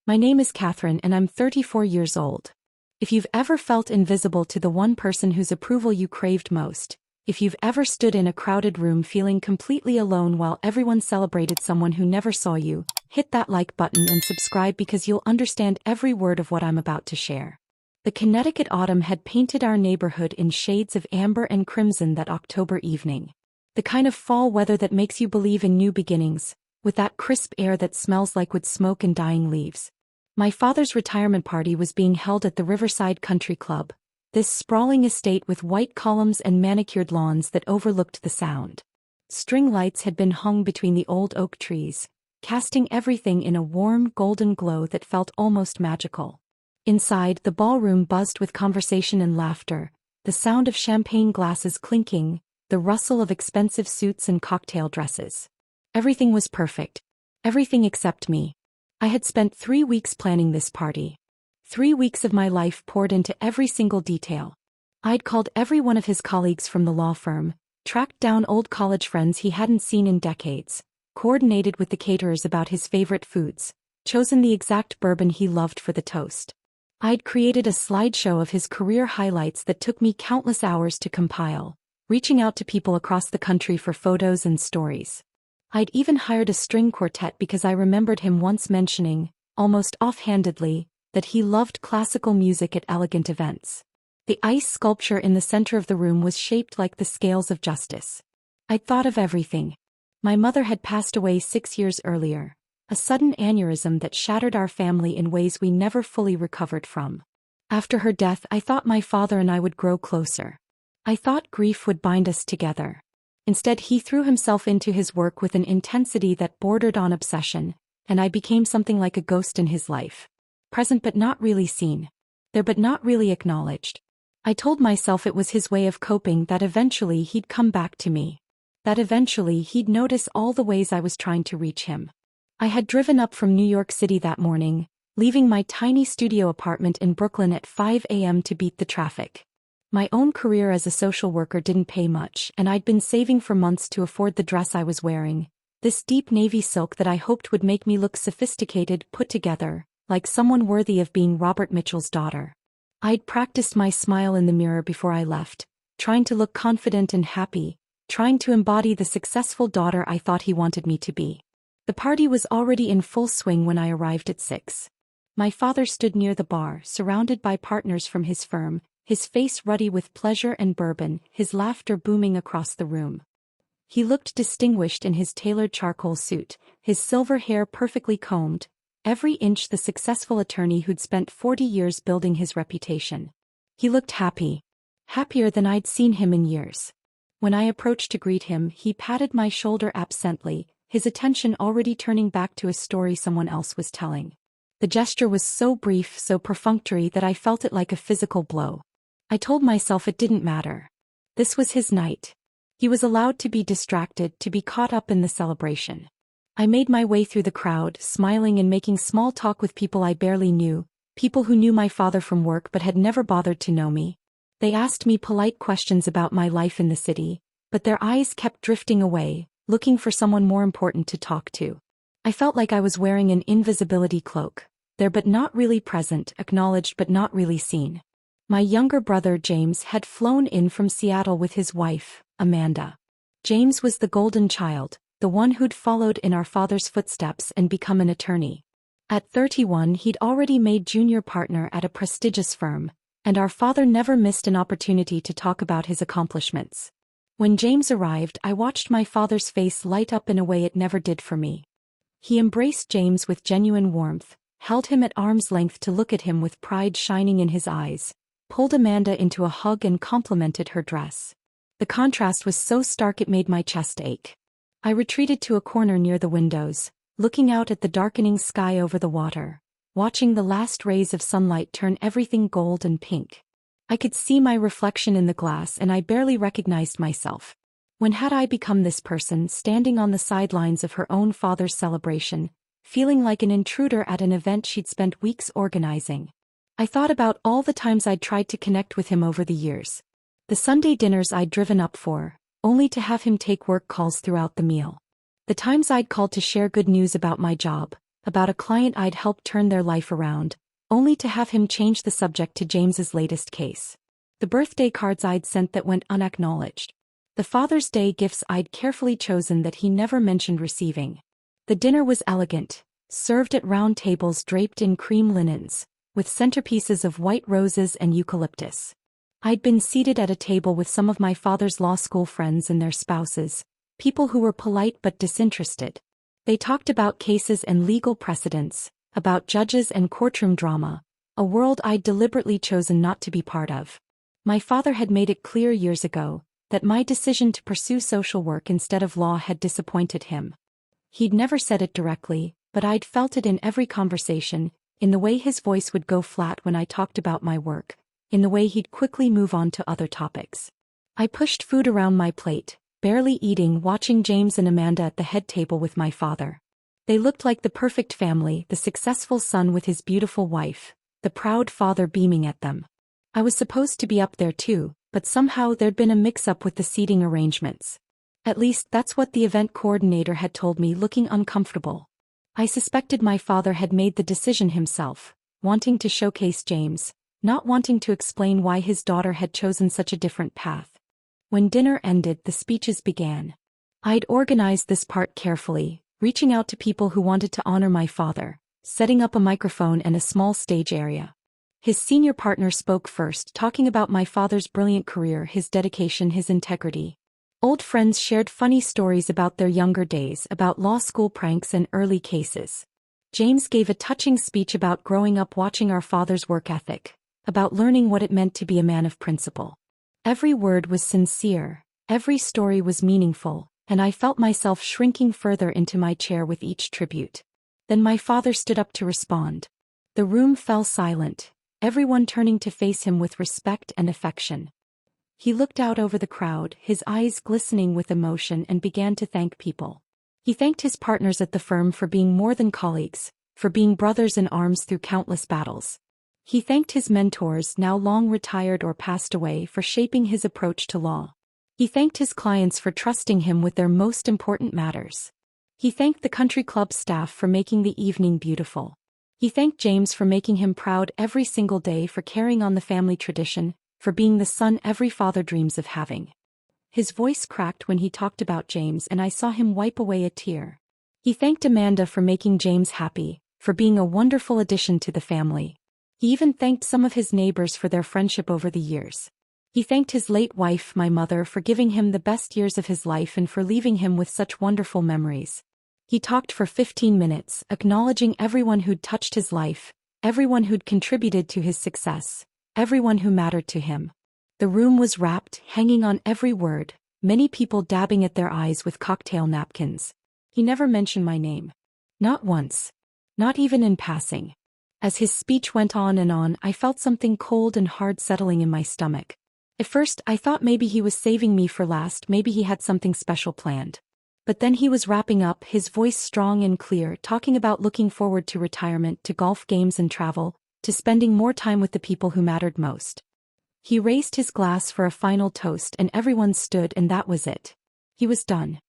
My name is Catherine and I'm 34 years old. If you've ever felt invisible to the one person whose approval you craved most, if you've ever stood in a crowded room feeling completely alone while everyone celebrated someone who never saw you, hit that like button and subscribe because you'll understand every word of what I'm about to share. The Connecticut autumn had painted our neighborhood in shades of amber and crimson that October evening. The kind of fall weather that makes you believe in new beginnings, with that crisp air that smells like wood smoke and dying leaves. My father's retirement party was being held at the Riverside Country Club, this sprawling estate with white columns and manicured lawns that overlooked the Sound. String lights had been hung between the old oak trees, casting everything in a warm golden glow that felt almost magical. Inside, the ballroom buzzed with conversation and laughter, the sound of champagne glasses clinking, the rustle of expensive suits and cocktail dresses. Everything was perfect. Everything except me. I had spent 3 weeks planning this party. 3 weeks of my life poured into every single detail. I'd called every one of his colleagues from the law firm, tracked down old college friends he hadn't seen in decades, coordinated with the caterers about his favorite foods, chosen the exact bourbon he loved for the toast. I'd created a slideshow of his career highlights that took me countless hours to compile, reaching out to people across the country for photos and stories. I'd even hired a string quartet because I remembered him once mentioning, almost offhandedly, that he loved classical music at elegant events. The ice sculpture in the center of the room was shaped like the scales of justice. I'd thought of everything. My mother had passed away 6 years earlier, a sudden aneurysm that shattered our family in ways we never fully recovered from. After her death, I thought my father and I would grow closer. I thought grief would bind us together. Instead, he threw himself into his work with an intensity that bordered on obsession, and I became something like a ghost in his life. Present but not really seen. There but not really acknowledged. I told myself it was his way of coping, that eventually he'd come back to me. That eventually he'd notice all the ways I was trying to reach him. I had driven up from New York City that morning, leaving my tiny studio apartment in Brooklyn at 5 a.m. to beat the traffic. My own career as a social worker didn't pay much, and I'd been saving for months to afford the dress I was wearing, this deep navy silk that I hoped would make me look sophisticated, put together, like someone worthy of being Robert Mitchell's daughter. I'd practiced my smile in the mirror before I left, trying to look confident and happy, trying to embody the successful daughter I thought he wanted me to be. The party was already in full swing when I arrived at 6. My father stood near the bar, surrounded by partners from his firm, his face ruddy with pleasure and bourbon, his laughter booming across the room. He looked distinguished in his tailored charcoal suit, his silver hair perfectly combed, every inch the successful attorney who'd spent 40 years building his reputation. He looked happy. Happier than I'd seen him in years. When I approached to greet him, he patted my shoulder absently, his attention already turning back to a story someone else was telling. The gesture was so brief, so perfunctory that I felt it like a physical blow. I told myself it didn't matter. This was his night. He was allowed to be distracted, to be caught up in the celebration. I made my way through the crowd, smiling and making small talk with people I barely knew, people who knew my father from work but had never bothered to know me. They asked me polite questions about my life in the city, but their eyes kept drifting away, looking for someone more important to talk to. I felt like I was wearing an invisibility cloak, there but not really present, acknowledged but not really seen. My younger brother James had flown in from Seattle with his wife, Amanda. James was the golden child, the one who'd followed in our father's footsteps and become an attorney. At 31, he'd already made junior partner at a prestigious firm, and our father never missed an opportunity to talk about his accomplishments. When James arrived, I watched my father's face light up in a way it never did for me. He embraced James with genuine warmth, held him at arm's length to look at him with pride shining in his eyes, pulled Amanda into a hug and complimented her dress. The contrast was so stark it made my chest ache. I retreated to a corner near the windows, looking out at the darkening sky over the water, watching the last rays of sunlight turn everything gold and pink. I could see my reflection in the glass and I barely recognized myself. When had I become this person standing on the sidelines of her own father's celebration, feeling like an intruder at an event she'd spent weeks organizing? I thought about all the times I'd tried to connect with him over the years. The Sunday dinners I'd driven up for, only to have him take work calls throughout the meal. The times I'd called to share good news about my job, about a client I'd helped turn their life around, only to have him change the subject to James's latest case. The birthday cards I'd sent that went unacknowledged. The Father's Day gifts I'd carefully chosen that he never mentioned receiving. The dinner was elegant, served at round tables draped in cream linens, with centerpieces of white roses and eucalyptus. I'd been seated at a table with some of my father's law school friends and their spouses, people who were polite but disinterested. They talked about cases and legal precedents, about judges and courtroom drama, a world I'd deliberately chosen not to be part of. My father had made it clear years ago that my decision to pursue social work instead of law had disappointed him. He'd never said it directly, but I'd felt it in every conversation, in the way his voice would go flat when I talked about my work, in the way he'd quickly move on to other topics. I pushed food around my plate, barely eating, watching James and Amanda at the head table with my father. They looked like the perfect family, the successful son with his beautiful wife, the proud father beaming at them. I was supposed to be up there too, but somehow there'd been a mix-up with the seating arrangements. At least that's what the event coordinator had told me, looking uncomfortable. I suspected my father had made the decision himself, wanting to showcase James, not wanting to explain why his daughter had chosen such a different path. When dinner ended, the speeches began. I'd organized this part carefully, reaching out to people who wanted to honor my father, setting up a microphone and a small stage area. His senior partner spoke first, talking about my father's brilliant career, his dedication, his integrity. Old friends shared funny stories about their younger days, about law school pranks and early cases. James gave a touching speech about growing up watching our father's work ethic, about learning what it meant to be a man of principle. Every word was sincere, every story was meaningful, and I felt myself shrinking further into my chair with each tribute. Then my father stood up to respond. The room fell silent, everyone turning to face him with respect and affection. He looked out over the crowd, his eyes glistening with emotion, and began to thank people. He thanked his partners at the firm for being more than colleagues, for being brothers in arms through countless battles. He thanked his mentors, now long retired or passed away, for shaping his approach to law. He thanked his clients for trusting him with their most important matters. He thanked the country club staff for making the evening beautiful. He thanked James for making him proud every single day, for carrying on the family tradition, for being the son every father dreams of having. His voice cracked when he talked about James, and I saw him wipe away a tear. He thanked Amanda for making James happy, for being a wonderful addition to the family. He even thanked some of his neighbors for their friendship over the years. He thanked his late wife, my mother, for giving him the best years of his life and for leaving him with such wonderful memories. He talked for 15 minutes, acknowledging everyone who'd touched his life, everyone who'd contributed to his success, everyone who mattered to him. The room was rapt, hanging on every word, many people dabbing at their eyes with cocktail napkins. He never mentioned my name. Not once. Not even in passing. As his speech went on, I felt something cold and hard settling in my stomach. At first, I thought maybe he was saving me for last, maybe he had something special planned. But then he was wrapping up, his voice strong and clear, talking about looking forward to retirement, to golf games and travel, to spending more time with the people who mattered most. He raised his glass for a final toast and everyone stood, and that was it. He was done.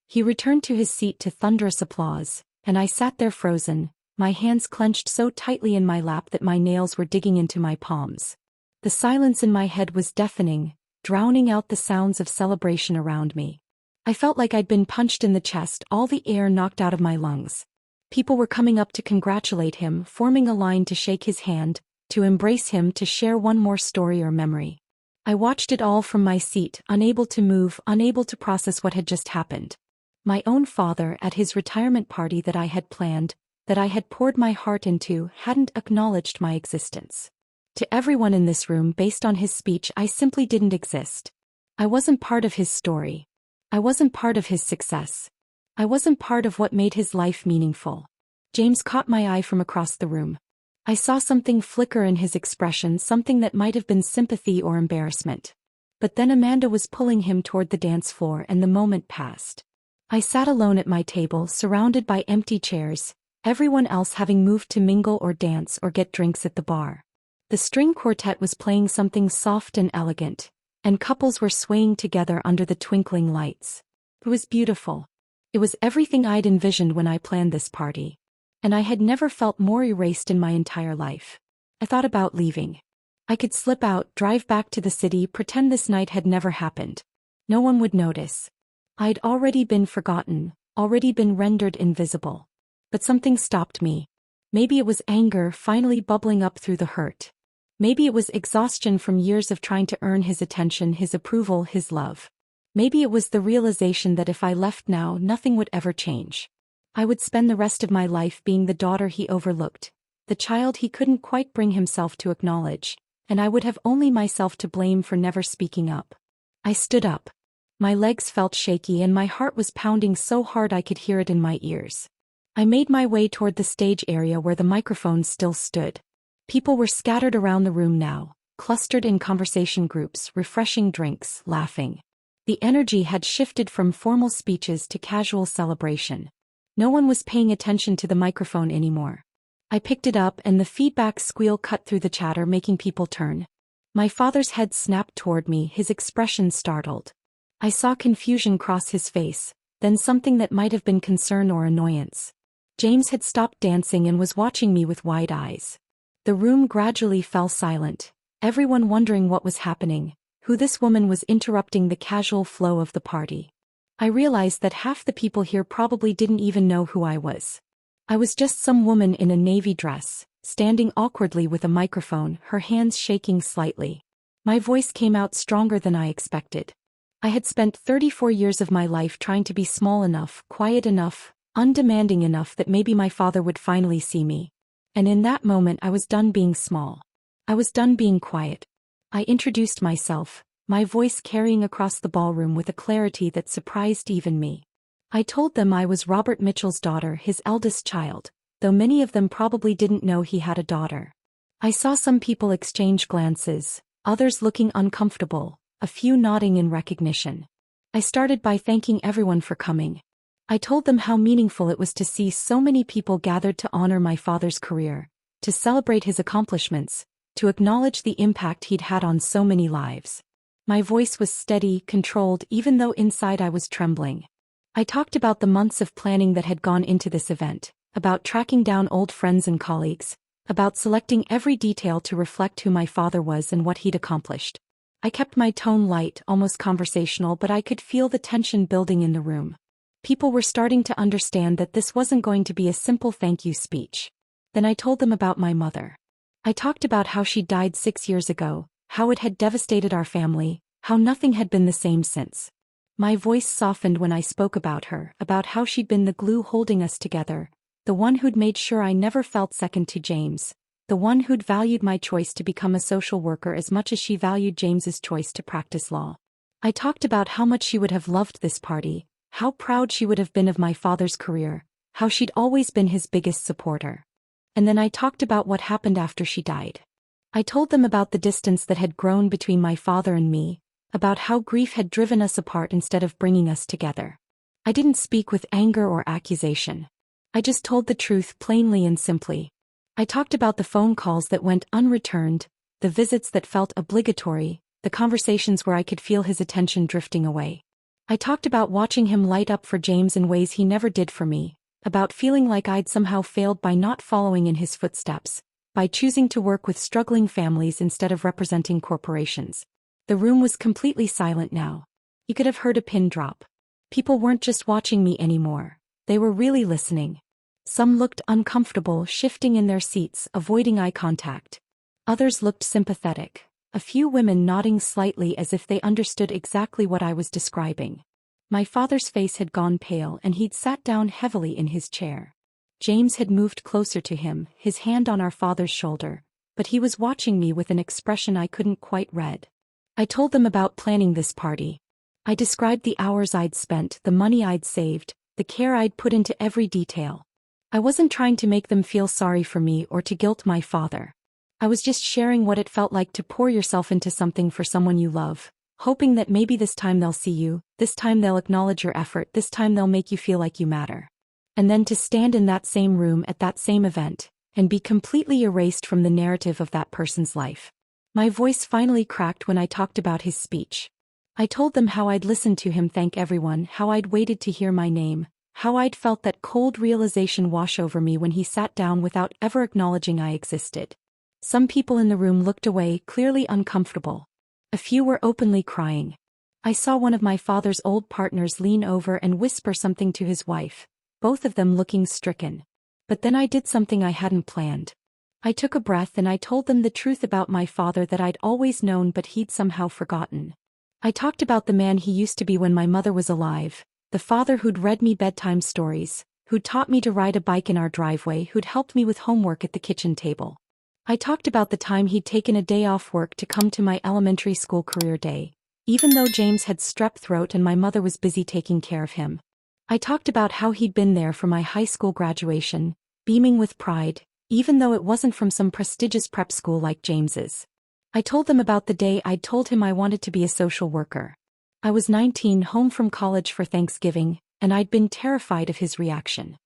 He returned to his seat to thunderous applause, and I sat there frozen, my hands clenched so tightly in my lap that my nails were digging into my palms. The silence in my head was deafening, drowning out the sounds of celebration around me. I felt like I'd been punched in the chest, all the air knocked out of my lungs. People were coming up to congratulate him, forming a line to shake his hand, to embrace him, to share one more story or memory. I watched it all from my seat, unable to move, unable to process what had just happened. My own father, at his retirement party that I had planned, that I had poured my heart into, hadn't acknowledged my existence. To everyone in this room, based on his speech, I simply didn't exist. I wasn't part of his story. I wasn't part of his success. I wasn't part of what made his life meaningful. James caught my eye from across the room. I saw something flicker in his expression, something that might have been sympathy or embarrassment. But then Amanda was pulling him toward the dance floor, and the moment passed. I sat alone at my table, surrounded by empty chairs, everyone else having moved to mingle or dance or get drinks at the bar. The string quartet was playing something soft and elegant, and couples were swaying together under the twinkling lights. It was beautiful. It was everything I'd envisioned when I planned this party. And I had never felt more erased in my entire life. I thought about leaving. I could slip out, drive back to the city, pretend this night had never happened. No one would notice. I'd already been forgotten, already been rendered invisible. But something stopped me. Maybe it was anger finally bubbling up through the hurt. Maybe it was exhaustion from years of trying to earn his attention, his approval, his love. Maybe it was the realization that if I left now, nothing would ever change. I would spend the rest of my life being the daughter he overlooked, the child he couldn't quite bring himself to acknowledge, and I would have only myself to blame for never speaking up. I stood up. My legs felt shaky and my heart was pounding so hard I could hear it in my ears. I made my way toward the stage area where the microphones still stood. People were scattered around the room now, clustered in conversation groups, refreshing drinks, laughing. The energy had shifted from formal speeches to casual celebration. No one was paying attention to the microphone anymore. I picked it up and the feedback squeal cut through the chatter, making people turn. My father's head snapped toward me, his expression startled. I saw confusion cross his face, then something that might have been concern or annoyance. James had stopped dancing and was watching me with wide eyes. The room gradually fell silent, everyone wondering what was happening, who this woman was interrupting the casual flow of the party. I realized that half the people here probably didn't even know who I was. I was just some woman in a navy dress, standing awkwardly with a microphone, her hands shaking slightly. My voice came out stronger than I expected. I had spent 34 years of my life trying to be small enough, quiet enough, undemanding enough that maybe my father would finally see me. And in that moment I was done being small. I was done being quiet. I introduced myself, my voice carrying across the ballroom with a clarity that surprised even me. I told them I was Robert Mitchell's daughter, his eldest child, though many of them probably didn't know he had a daughter. I saw some people exchange glances, others looking uncomfortable, a few nodding in recognition. I started by thanking everyone for coming. I told them how meaningful it was to see so many people gathered to honor my father's career, to celebrate his accomplishments, to acknowledge the impact he'd had on so many lives. My voice was steady, controlled, even though inside I was trembling. I talked about the months of planning that had gone into this event, about tracking down old friends and colleagues, about selecting every detail to reflect who my father was and what he'd accomplished. I kept my tone light, almost conversational, but I could feel the tension building in the room. People were starting to understand that this wasn't going to be a simple thank you speech. Then I told them about my mother. I talked about how she died 6 years ago, how it had devastated our family, how nothing had been the same since. My voice softened when I spoke about her, about how she'd been the glue holding us together, the one who'd made sure I never felt second to James, the one who'd valued my choice to become a social worker as much as she valued James's choice to practice law. I talked about how much she would have loved this party, how proud she would have been of my father's career, how she'd always been his biggest supporter. And then I talked about what happened after she died. I told them about the distance that had grown between my father and me, about how grief had driven us apart instead of bringing us together. I didn't speak with anger or accusation. I just told the truth plainly and simply. I talked about the phone calls that went unreturned, the visits that felt obligatory, the conversations where I could feel his attention drifting away. I talked about watching him light up for James in ways he never did for me, about feeling like I'd somehow failed by not following in his footsteps, by choosing to work with struggling families instead of representing corporations. The room was completely silent now. You could have heard a pin drop. People weren't just watching me anymore. They were really listening. Some looked uncomfortable, shifting in their seats, avoiding eye contact. Others looked sympathetic, a few women nodding slightly as if they understood exactly what I was describing. My father's face had gone pale and he'd sat down heavily in his chair. James had moved closer to him, his hand on our father's shoulder, but he was watching me with an expression I couldn't quite read. I told them about planning this party. I described the hours I'd spent, the money I'd saved, the care I'd put into every detail. I wasn't trying to make them feel sorry for me or to guilt my father. I was just sharing what it felt like to pour yourself into something for someone you love, hoping that maybe this time they'll see you, this time they'll acknowledge your effort, this time they'll make you feel like you matter. And then to stand in that same room at that same event, and be completely erased from the narrative of that person's life. My voice finally cracked when I talked about his speech. I told them how I'd listened to him thank everyone, how I'd waited to hear my name, How I'd felt that cold realization wash over me when he sat down without ever acknowledging I existed. Some people in the room looked away, clearly uncomfortable. A few were openly crying. I saw one of my father's old partners lean over and whisper something to his wife, both of them looking stricken. But then I did something I hadn't planned. I took a breath and I told them the truth about my father that I'd always known but he'd somehow forgotten. I talked about the man he used to be when my mother was alive, the father who'd read me bedtime stories, who'd taught me to ride a bike in our driveway, who'd helped me with homework at the kitchen table. I talked about the time he'd taken a day off work to come to my elementary school career day, even though James had strep throat and my mother was busy taking care of him. I talked about how he'd been there for my high school graduation, beaming with pride, even though it wasn't from some prestigious prep school like James's. I told them about the day I'd told him I wanted to be a social worker. I was 19, home from college for Thanksgiving, and I'd been terrified of his reaction.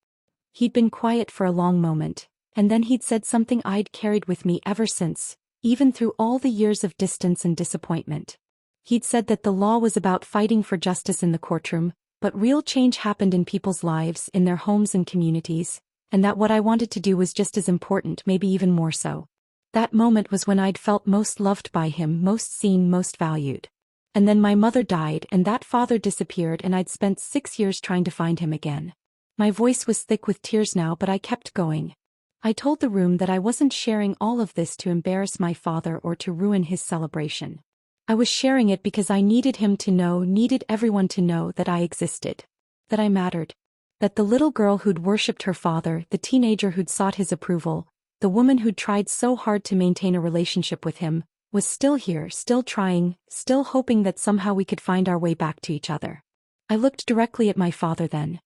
He'd been quiet for a long moment, and then he'd said something I'd carried with me ever since, even through all the years of distance and disappointment. He'd said that the law was about fighting for justice in the courtroom, but real change happened in people's lives, in their homes and communities, and that what I wanted to do was just as important, maybe even more so. That moment was when I'd felt most loved by him, most seen, most valued. And then my mother died and that father disappeared and I'd spent 6 years trying to find him again. My voice was thick with tears now, but I kept going. I told the room that I wasn't sharing all of this to embarrass my father or to ruin his celebration. I was sharing it because I needed him to know, needed everyone to know that I existed. That I mattered. That the little girl who'd worshipped her father, the teenager who'd sought his approval, the woman who'd tried so hard to maintain a relationship with him, was still here, still trying, still hoping that somehow we could find our way back to each other. I looked directly at my father then.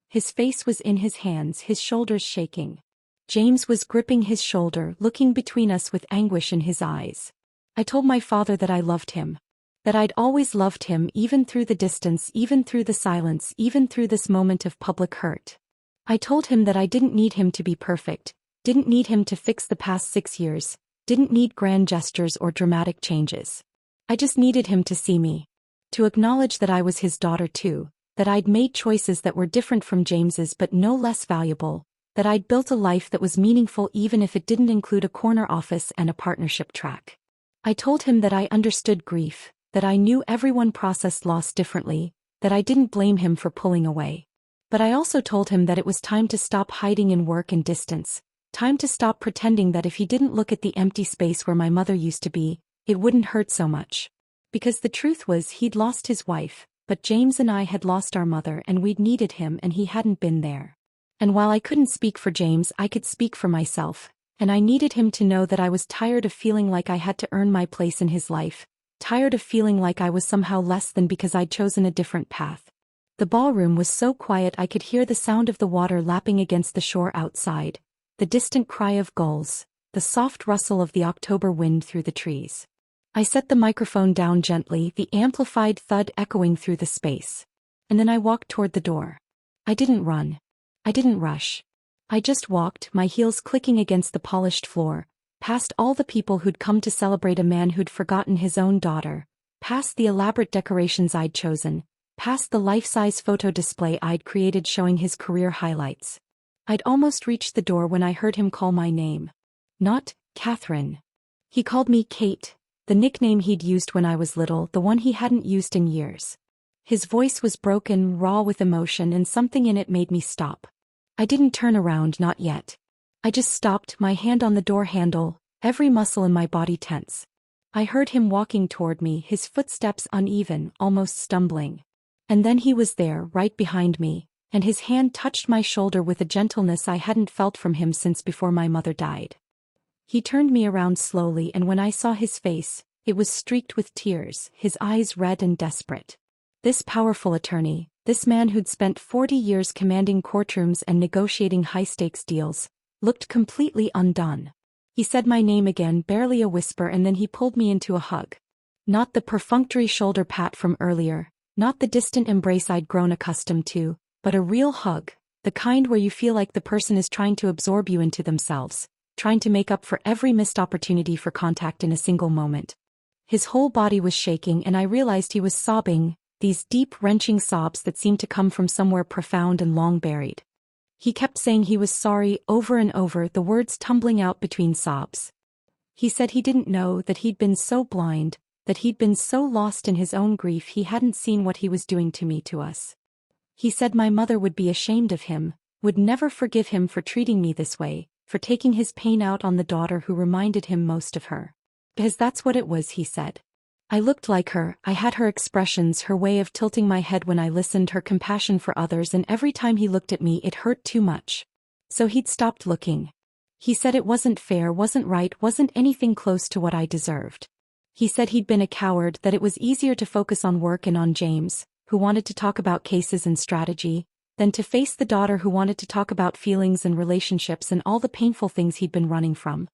His face was in his hands, his shoulders shaking. James was gripping his shoulder, looking between us with anguish in his eyes. I told my father that I loved him. That I'd always loved him, even through the distance, even through the silence, even through this moment of public hurt. I told him that I didn't need him to be perfect, didn't need him to fix the past 6 years, didn't need grand gestures or dramatic changes. I just needed him to see me. To acknowledge that I was his daughter too, that I'd made choices that were different from James's but no less valuable, that I'd built a life that was meaningful even if it didn't include a corner office and a partnership track. I told him that I understood grief, that I knew everyone processed loss differently, that I didn't blame him for pulling away. But I also told him that it was time to stop hiding in work and distance, time to stop pretending that if he didn't look at the empty space where my mother used to be, it wouldn't hurt so much. Because the truth was he'd lost his wife, but James and I had lost our mother and we'd needed him and he hadn't been there. And while I couldn't speak for James, I could speak for myself, and I needed him to know that I was tired of feeling like I had to earn my place in his life, tired of feeling like I was somehow less than because I'd chosen a different path. The ballroom was so quiet I could hear the sound of the water lapping against the shore outside, the distant cry of gulls, the soft rustle of the October wind through the trees. I set the microphone down gently, the amplified thud echoing through the space. And then I walked toward the door. I didn't run. I didn't rush. I just walked, my heels clicking against the polished floor, past all the people who'd come to celebrate a man who'd forgotten his own daughter, past the elaborate decorations I'd chosen, past the life-size photo display I'd created showing his career highlights. I'd almost reached the door when I heard him call my name. Not Catherine. He called me Kate, the nickname he'd used when I was little, the one he hadn't used in years. His voice was broken, raw with emotion, and something in it made me stop. I didn't turn around, not yet. I just stopped, my hand on the door handle, every muscle in my body tense. I heard him walking toward me, his footsteps uneven, almost stumbling. And then he was there, right behind me, and his hand touched my shoulder with a gentleness I hadn't felt from him since before my mother died. He turned me around slowly, and when I saw his face, it was streaked with tears, his eyes red and desperate. This powerful attorney, this man who'd spent 40 years commanding courtrooms and negotiating high-stakes deals, looked completely undone. He said my name again, barely a whisper, and then he pulled me into a hug. Not the perfunctory shoulder pat from earlier, not the distant embrace I'd grown accustomed to, but a real hug, the kind where you feel like the person is trying to absorb you into themselves, trying to make up for every missed opportunity for contact in a single moment. His whole body was shaking and I realized he was sobbing, these deep, wrenching sobs that seemed to come from somewhere profound and long buried. He kept saying he was sorry over and over, the words tumbling out between sobs. He said he didn't know, that he'd been so blind, that he'd been so lost in his own grief he hadn't seen what he was doing to me, to us. He said my mother would be ashamed of him, would never forgive him for treating me this way, for taking his pain out on the daughter who reminded him most of her. Because that's what it was, he said. I looked like her, I had her expressions, her way of tilting my head when I listened, her compassion for others, and every time he looked at me it hurt too much. So he'd stopped looking. He said it wasn't fair, wasn't right, wasn't anything close to what I deserved. He said he'd been a coward, that it was easier to focus on work and on James, who wanted to talk about cases and strategy, than to face the daughter who wanted to talk about feelings and relationships and all the painful things he'd been running from.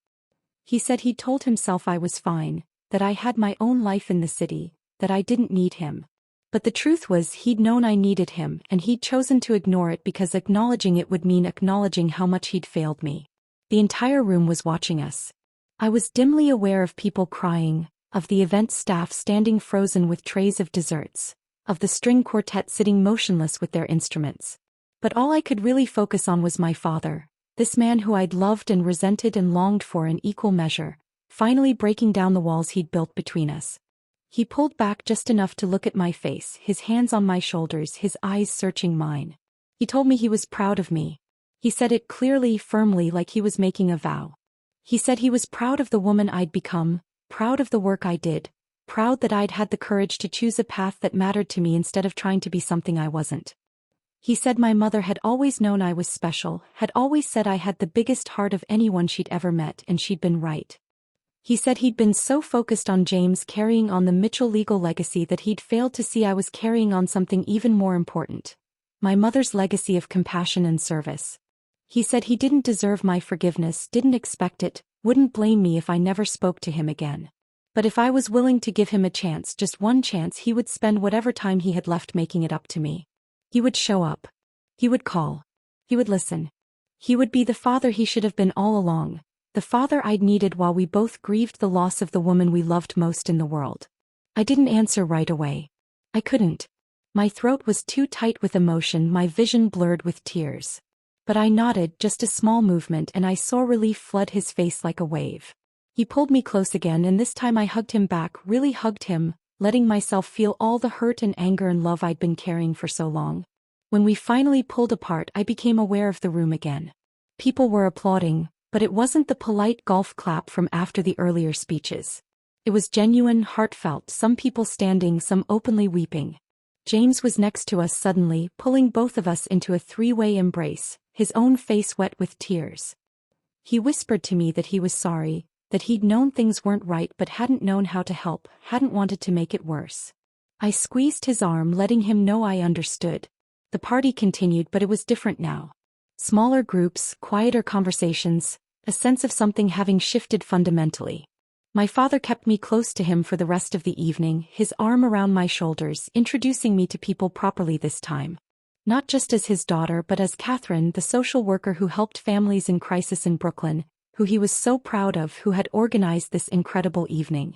He said he'd told himself I was fine, that I had my own life in the city, that I didn't need him. But the truth was he'd known I needed him, and he'd chosen to ignore it because acknowledging it would mean acknowledging how much he'd failed me. The entire room was watching us. I was dimly aware of people crying, of the event staff standing frozen with trays of desserts, of the string quartet sitting motionless with their instruments. But all I could really focus on was my father, this man who I'd loved and resented and longed for in equal measure, finally breaking down the walls he'd built between us. He pulled back just enough to look at my face, his hands on my shoulders, his eyes searching mine. He told me he was proud of me. He said it clearly, firmly, like he was making a vow. He said he was proud of the woman I'd become, proud of the work I did, proud that I'd had the courage to choose a path that mattered to me instead of trying to be something I wasn't. He said my mother had always known I was special, had always said I had the biggest heart of anyone she'd ever met, and she'd been right. He said he'd been so focused on James carrying on the Mitchell legal legacy that he'd failed to see I was carrying on something even more important. My mother's legacy of compassion and service. He said he didn't deserve my forgiveness, didn't expect it, wouldn't blame me if I never spoke to him again. But if I was willing to give him a chance, just one chance, he would spend whatever time he had left making it up to me. He would show up. He would call. He would listen. He would be the father he should have been all along, the father I'd needed while we both grieved the loss of the woman we loved most in the world. I didn't answer right away. I couldn't. My throat was too tight with emotion, my vision blurred with tears. But I nodded, just a small movement, and I saw relief flood his face like a wave. He pulled me close again, and this time I hugged him back, really hugged him, letting myself feel all the hurt and anger and love I'd been carrying for so long. When we finally pulled apart, I became aware of the room again. People were applauding, but it wasn't the polite golf clap from after the earlier speeches. It was genuine, heartfelt, some people standing, some openly weeping. James was next to us suddenly, pulling both of us into a three-way embrace, his own face wet with tears. He whispered to me that he was sorry, that he'd known things weren't right but hadn't known how to help, hadn't wanted to make it worse. I squeezed his arm, letting him know I understood. The party continued, but it was different now. Smaller groups, quieter conversations, a sense of something having shifted fundamentally. My father kept me close to him for the rest of the evening, his arm around my shoulders, introducing me to people properly this time. Not just as his daughter but as Catherine, the social worker who helped families in crisis in Brooklyn, who he was so proud of, who had organized this incredible evening.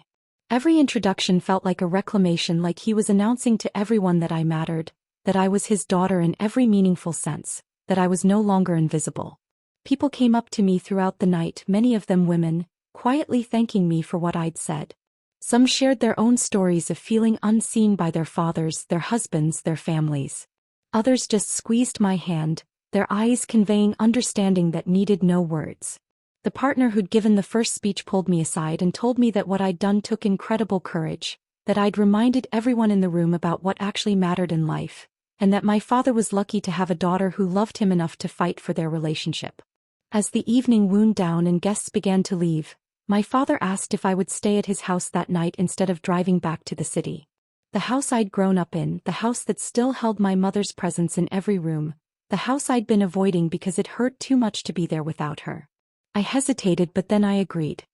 Every introduction felt like a reclamation, like he was announcing to everyone that I mattered, that I was his daughter in every meaningful sense, that I was no longer invisible. People came up to me throughout the night, many of them women, quietly thanking me for what I'd said. Some shared their own stories of feeling unseen by their fathers, their husbands, their families. Others just squeezed my hand, their eyes conveying understanding that needed no words. The partner who'd given the first speech pulled me aside and told me that what I'd done took incredible courage, that I'd reminded everyone in the room about what actually mattered in life, and that my father was lucky to have a daughter who loved him enough to fight for their relationship. As the evening wound down and guests began to leave, my father asked if I would stay at his house that night instead of driving back to the city. The house I'd grown up in, the house that still held my mother's presence in every room, the house I'd been avoiding because it hurt too much to be there without her. I hesitated, but then I agreed.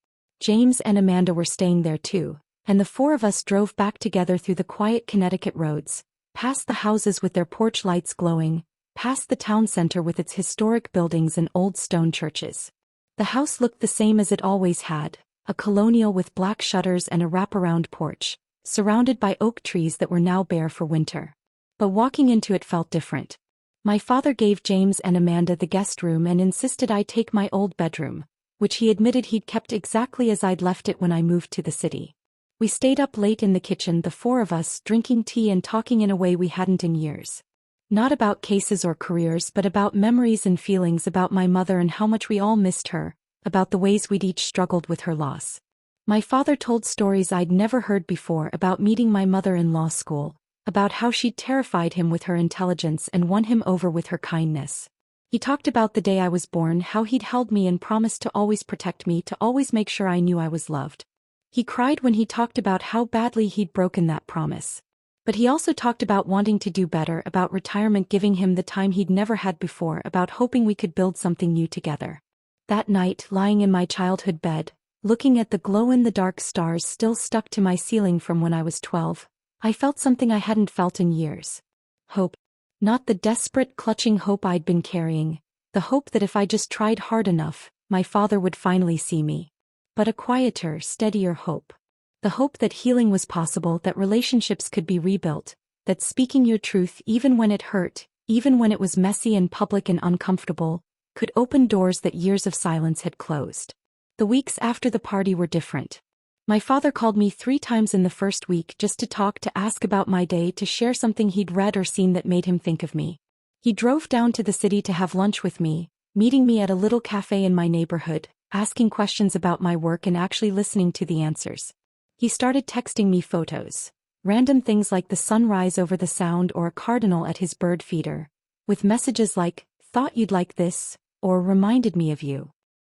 James and Amanda were staying there too, and the four of us drove back together through the quiet Connecticut roads, past the houses with their porch lights glowing, past the town center with its historic buildings and old stone churches. The house looked the same as it always had, a colonial with black shutters and a wraparound porch, surrounded by oak trees that were now bare for winter. But walking into it felt different. My father gave James and Amanda the guest room and insisted I take my old bedroom, which he admitted he'd kept exactly as I'd left it when I moved to the city. We stayed up late in the kitchen, the four of us, drinking tea and talking in a way we hadn't in years. Not about cases or careers, but about memories and feelings, about my mother and how much we all missed her, about the ways we'd each struggled with her loss. My father told stories I'd never heard before about meeting my mother in law school, about how she'd terrified him with her intelligence and won him over with her kindness. He talked about the day I was born, how he'd held me and promised to always protect me, to always make sure I knew I was loved. He cried when he talked about how badly he'd broken that promise. But he also talked about wanting to do better, about retirement giving him the time he'd never had before, about hoping we could build something new together. That night, lying in my childhood bed, looking at the glow-in-the-dark stars still stuck to my ceiling from when I was 12, I felt something I hadn't felt in years. Hope. Not the desperate, clutching hope I'd been carrying, the hope that if I just tried hard enough, my father would finally see me. But a quieter, steadier hope. The hope that healing was possible, that relationships could be rebuilt, that speaking your truth even when it hurt, even when it was messy and public and uncomfortable, could open doors that years of silence had closed. The weeks after the party were different. My father called me 3 times in the first week just to talk, to ask about my day, to share something he'd read or seen that made him think of me. He drove down to the city to have lunch with me, meeting me at a little cafe in my neighborhood, asking questions about my work and actually listening to the answers. He started texting me photos, random things like the sunrise over the Sound or a cardinal at his bird feeder, with messages like, "Thought you'd like this," or "Reminded me of you."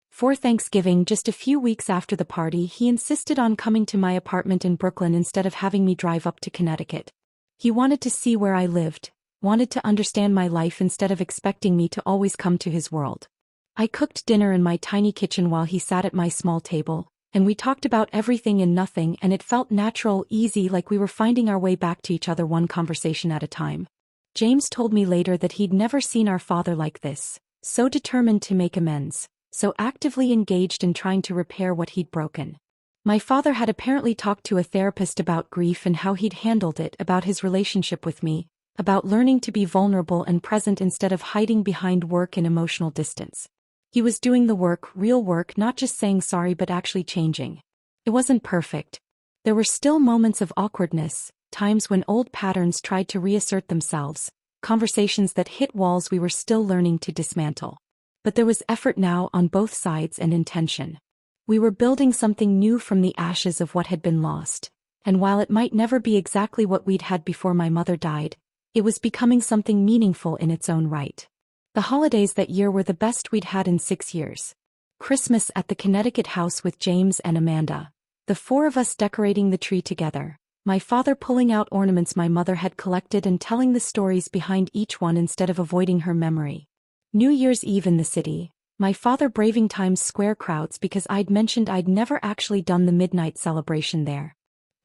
For Thanksgiving, just a few weeks after the party, he insisted on coming to my apartment in Brooklyn instead of having me drive up to Connecticut. He wanted to see where I lived, wanted to understand my life instead of expecting me to always come to his world. I cooked dinner in my tiny kitchen while he sat at my small table, and we talked about everything and nothing, and it felt natural, easy, like we were finding our way back to each other one conversation at a time. James told me later that he'd never seen our father like this, so determined to make amends, so actively engaged in trying to repair what he'd broken. My father had apparently talked to a therapist about grief and how he'd handled it, about his relationship with me, about learning to be vulnerable and present instead of hiding behind work and emotional distance. He was doing the work, real work, not just saying sorry but actually changing. It wasn't perfect. There were still moments of awkwardness, times when old patterns tried to reassert themselves, conversations that hit walls we were still learning to dismantle. But there was effort now on both sides and intention. We were building something new from the ashes of what had been lost, and while it might never be exactly what we'd had before my mother died, it was becoming something meaningful in its own right. The holidays that year were the best we'd had in 6 years. Christmas at the Connecticut house with James and Amanda, the 4 of us decorating the tree together, my father pulling out ornaments my mother had collected and telling the stories behind each one instead of avoiding her memory. New Year's Eve in the city, my father braving Times Square crowds because I'd mentioned I'd never actually done the midnight celebration there.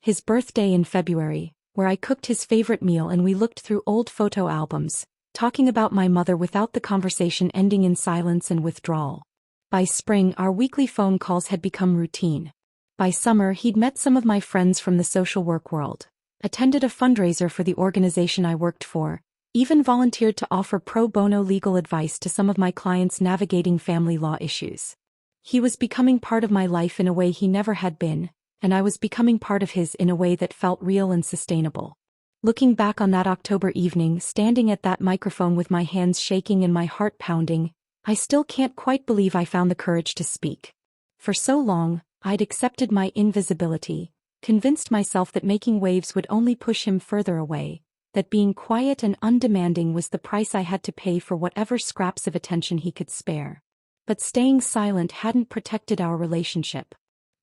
His birthday in February, where I cooked his favorite meal and we looked through old photo albums, talking about my mother without the conversation ending in silence and withdrawal. By spring, our weekly phone calls had become routine. By summer, he'd met some of my friends from the social work world, attended a fundraiser for the organization I worked for, even volunteered to offer pro bono legal advice to some of my clients navigating family law issues. He was becoming part of my life in a way he never had been, and I was becoming part of his in a way that felt real and sustainable. Looking back on that October evening, standing at that microphone with my hands shaking and my heart pounding, I still can't quite believe I found the courage to speak. For so long, I'd accepted my invisibility, convinced myself that making waves would only push him further away, that being quiet and undemanding was the price I had to pay for whatever scraps of attention he could spare. But staying silent hadn't protected our relationship.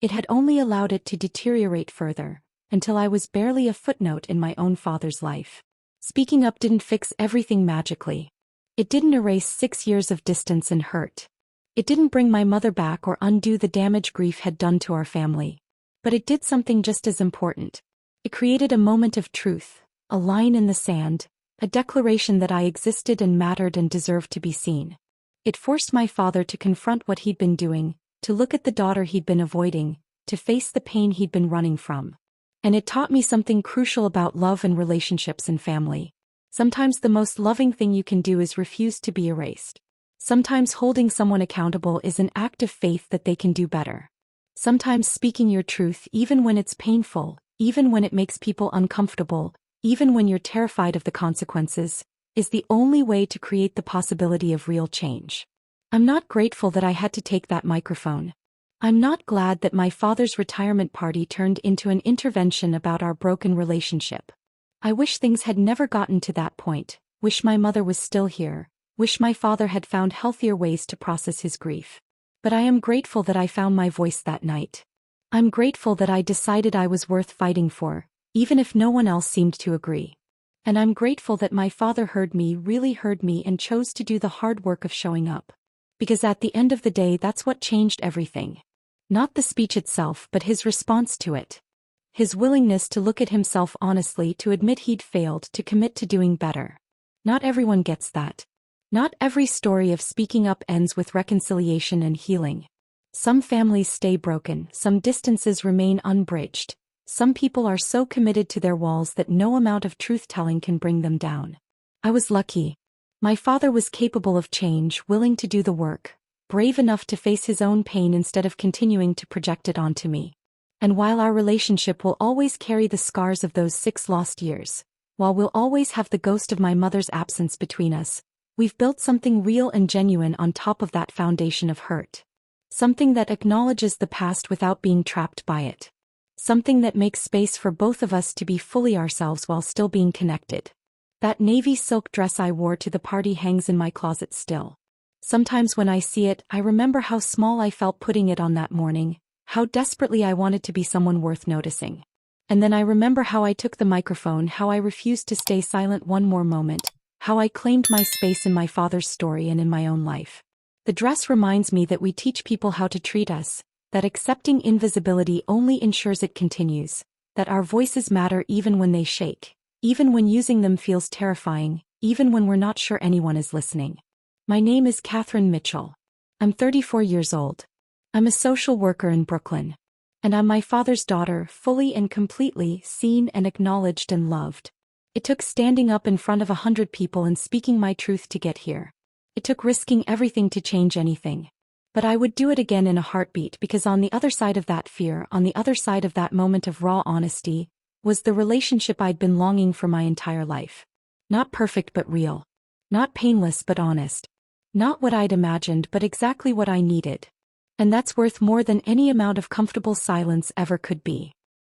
It had only allowed it to deteriorate further, until I was barely a footnote in my own father's life. Speaking up didn't fix everything magically. It didn't erase 6 years of distance and hurt. It didn't bring my mother back or undo the damage grief had done to our family. But it did something just as important. It created a moment of truth, a line in the sand, a declaration that I existed and mattered and deserved to be seen. It forced my father to confront what he'd been doing, to look at the daughter he'd been avoiding, to face the pain he'd been running from. And it taught me something crucial about love and relationships and family. Sometimes the most loving thing you can do is refuse to be erased. Sometimes holding someone accountable is an act of faith that they can do better. Sometimes speaking your truth even when it's painful, even when it makes people uncomfortable, even when you're terrified of the consequences, is the only way to create the possibility of real change. I'm not grateful that I had to take that microphone. I'm not glad that my father's retirement party turned into an intervention about our broken relationship. I wish things had never gotten to that point, wish my mother was still here, wish my father had found healthier ways to process his grief. But I am grateful that I found my voice that night. I'm grateful that I decided I was worth fighting for, even if no one else seemed to agree. And I'm grateful that my father heard me, really heard me, and chose to do the hard work of showing up. Because at the end of the day, that's what changed everything. Not the speech itself, but his response to it. His willingness to look at himself honestly, to admit he'd failed, to commit to doing better. Not everyone gets that. Not every story of speaking up ends with reconciliation and healing. Some families stay broken, some distances remain unbridged. Some people are so committed to their walls that no amount of truth-telling can bring them down. I was lucky. My father was capable of change, willing to do the work, brave enough to face his own pain instead of continuing to project it onto me. And while our relationship will always carry the scars of those 6 lost years, while we'll always have the ghost of my mother's absence between us, we've built something real and genuine on top of that foundation of hurt. Something that acknowledges the past without being trapped by it. Something that makes space for both of us to be fully ourselves while still being connected. That navy silk dress I wore to the party hangs in my closet still. Sometimes when I see it, I remember how small I felt putting it on that morning, how desperately I wanted to be someone worth noticing. And then I remember how I took the microphone, how I refused to stay silent one more moment, how I claimed my space in my father's story and in my own life. The dress reminds me that we teach people how to treat us, that accepting invisibility only ensures it continues, that our voices matter even when they shake, even when using them feels terrifying, even when we're not sure anyone is listening. My name is Catherine Mitchell. I'm 34 years old. I'm a social worker in Brooklyn. And I'm my father's daughter, fully and completely seen and acknowledged and loved. It took standing up in front of 100 people and speaking my truth to get here. It took risking everything to change anything. But I would do it again in a heartbeat, because on the other side of that fear, on the other side of that moment of raw honesty, was the relationship I'd been longing for my entire life. Not perfect but real. Not painless but honest. Not what I'd imagined but exactly what I needed. And that's worth more than any amount of comfortable silence ever could be.